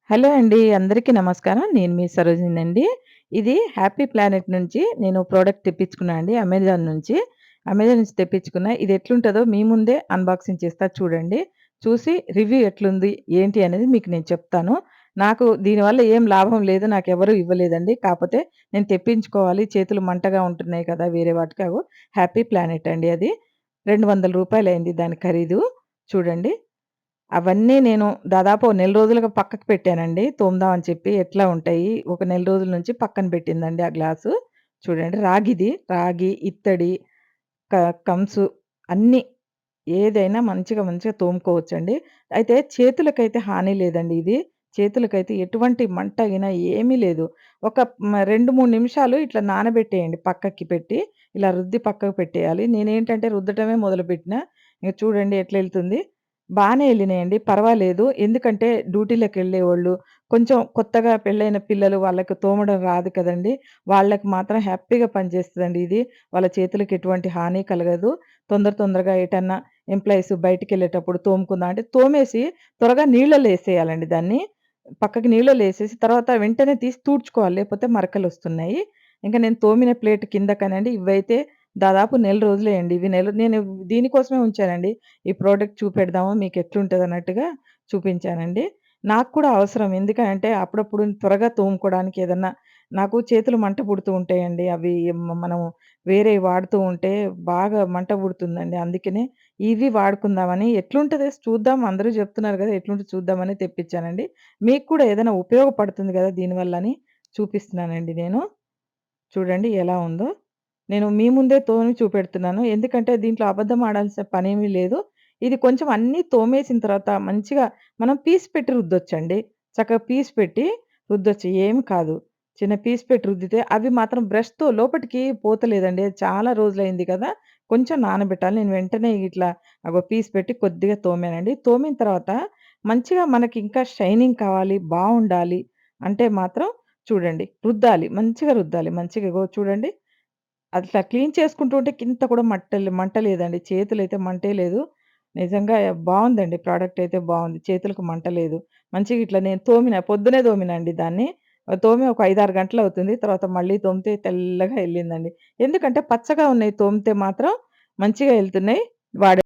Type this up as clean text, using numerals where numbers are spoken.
Hello అండి. అందరికీ నమస్కారం. నేను మీ సరోజినండి. ఇది హ్యాపీ ప్లానెట్ నుంచి నేను ప్రొడక్ట్ తెప్పించుకున్నా అండి అమెజాన్ నుంచి. అమెజాన్ నుంచి తెప్పించుకున్నా. ఇది ఎట్లుంటదో మీ ముందే అన్బాక్సింగ్ చేస్తా చూడండి. చూసి రివ్యూ ఎట్లుంది, ఏంటి అనేది మీకు నేను చెప్తాను. నాకు దీనివల్ల ఏం లాభం లేదు. నాకెవరు ఇవ్వలేదండి. కాపోతే నేను తెప్పించుకోవాలి. చేతులు మంటగా ఉంటున్నాయి కదా! వేరే వాటికి. హ్యాపీ ప్లానెట్ అండి అది. రూ. 200 అయింది దాని ఖరీదు. చూడండి. అవన్నీ నేను దాదాపు ఓ నెల రోజులుగా పక్కకు పెట్టానండి. తోముదామని చెప్పి ఎట్లా ఉంటాయి. ఒక నెల రోజుల నుంచి పక్కన పెట్టిందండి ఆ గ్లాసు. చూడండి రాగిది. రాగి, ఇత్తడి, క కంసు అన్నీ ఏదైనా మంచిగా తోముకోవచ్చండి. అయితే చేతులకైతే హాని లేదండి ఇది. చేతులకైతే ఎటువంటి మంట గిన ఏమీ లేదు. ఒక 2, 3 నిమిషాలు ఇట్లా నానబెట్టేయండి పక్కకి పెట్టి. ఇలా రుద్ది పక్కకు పెట్టేయాలి. నేనేంటంటే రుద్దటమే మొదలుపెట్టినా. ఇంక చూడండి ఎట్లెళ్తుంది. బానే ఎళ్ళినాయండి. పర్వాలేదు. ఎందుకంటే డ్యూటీలకెళ్ళేవోళ్ళు, కొంచెం కొత్తగా పెళ్ళైన పిల్లలు వాళ్ళకి తోమడం రాదు కదండీ! వాళ్ళకి మాత్రం హ్యాపీగా పనిచేస్తదండి ఇది. వాళ్ళ చేతులకి ఎటువంటి హాని కలగదు. తొందరగా ఎటన్నా ఎంప్లాయీస్ బయటికెళ్ళేటప్పుడు తోముకుందాం అంటే తోమేసి త్వరగా నీళ్ళలో ఏసేయాలండి దాన్ని. పక్కకి నీళ్ళలో ఏసేసి తర్వాత వెంటనే తీసి తుడుచుకోవాలి. లేకపోతే మరకలొస్తున్నాయి. ఇంక నేను తోమిన ప్లేట్ కిందకనండి ఇవైతే దాదాపు నెల రోజులయ్యండి. ఇవి నేను దీనికోసమే ఉంచానండి. ఈ ప్రోడక్ట్ చూపెడదాము మీకెట్లుంటదన్నట్టుగా చూపించానండి. నాకు కూడా అవసరం. ఎందుకనంటే అప్పుడప్పుడు త్వరగా తోముకోవడానికి ఏదన్నా నాకు చేతులు మంట పుడుతూ ఉంటాయండి. అవి మనం వేరేవి వాడుతూ ఉంటే బాగా మంట పుడుతుందండి. అందుకనే ఇవి వాడుకుందామని ఎట్లుంటదో చూద్దాం అందరూ జెప్తున్నారు గదా! ఎట్లుంటదో చూద్దామని తెప్పించానండి. మీకు కూడా ఏదైనా ఉపయోగపడుతుంది గదా! దీనివల్లని చూపిస్తున్నానండి నేను. చూడండి ఎలా ఉందో. నేను మీ ముందే తోమి చూపెడుతున్నాను. ఎందుకంటే దీంట్లో అబద్ధం ఆడాల్సిన పనేమీ లేదు. ఇది కొంచెం అన్నీ తోమేసిన తర్వాత మంచిగా మనం పీస్ పెట్టి రుద్దొచ్చండి. చక్కగా పీస్ పెట్టి రుద్దొచ్చు. ఏమి కాదు. చిన్న పీస్ పెట్టి రుద్దితే అవి మాత్రం బ్రష్‌తో లోపటికి పోతలేదండి. అది చాలా రోజులైంది కదా! కొంచెం నానబెట్టాలి. నేను వెంటనే ఇట్లా పీస్ పెట్టి కొద్దిగా తోమానండి. తోమిన తర్వాత మంచిగా మనకి ఇంకా షైనింగ్ కావాలి, బావుండాలి అంటే మాత్రం చూడండి రుద్దాలి. మంచిగా రుద్దాలి. మంచిగా ఇగో చూడండి. అట్లా క్లీన్ చేసుకుంటూ ఉంటే కింత కూడా మంట లేదండి. చేతులైతే మంటే లేదు. నిజంగా బావుందండి. ప్రొడక్ట్ అయితే బావుంది. చేతులకు మంట లేదు. మంచిగా ఇట్లా నేను పొద్దున్నే తోమినండి దాన్ని. తోమి ఒక 5, 6 గంటలవుతుంది. తర్వాత మళ్ళీ తోమితే తెల్లగా ఎళ్ళిందండి. ఎందుకంటే పచ్చగా ఉన్నాయి తోమితే మాత్రం మంచిగా ఎళ్తున్నాయి. వాడే